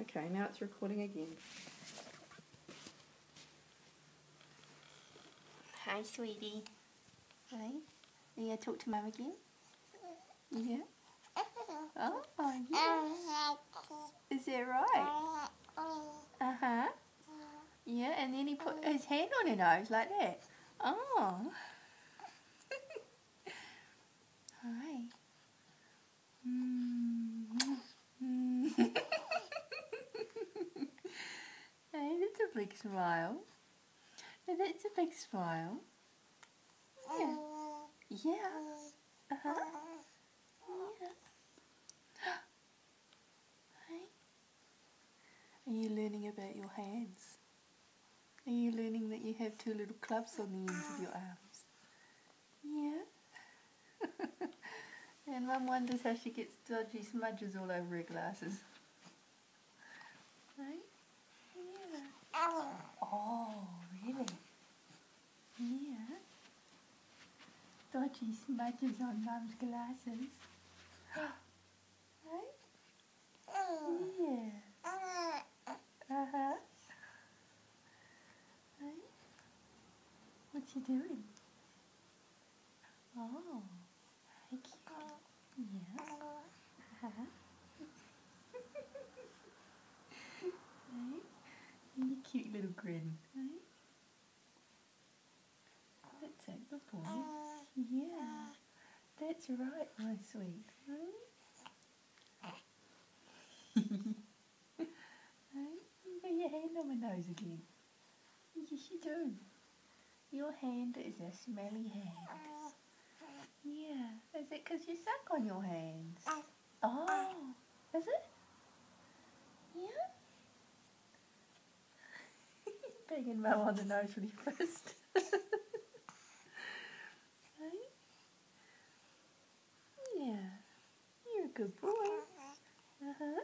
Okay, now it's recording again. Hi, sweetie. Hi. Are you going to talk to Mum again? Yeah? Oh, yeah. Is that right? Uh-huh. Yeah, and then he put his hand on her nose like that. Oh. Hi. Hey, that's a big smile. Now that's a big smile. Yeah. Yeah. Uh-huh. Yeah. Hey. Are you learning about your hands? Are you learning that you have two little clubs on the ends of your arms? Yeah. And Mum wonders how she gets dodgy smudges all over her glasses. Right? Yeah. Oh, really? Yeah. Dodgy smudges on Mum's glasses. Right? Yeah. Uh-huh. Right? What you doing? Oh, thank you. Yeah. Uh-huh. Right? And your cute little grin. Right? That's it, good boy. Yeah. That's right, my sweet. Right? Right? You got your hand on my nose again. Yes, you do. Your hand is a smelly hand. Yeah. Is it because you suck on your hands? Oh. Is it? Yeah? Banging Mum on the nose with your fist. Right? Yeah. You're a good boy. Uh-huh.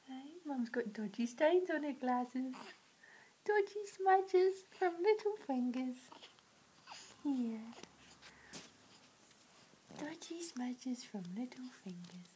Hey, Mum's got dodgy stains on her glasses. Dodgy smudges from little fingers. Yeah. Dodgy smudges from little fingers.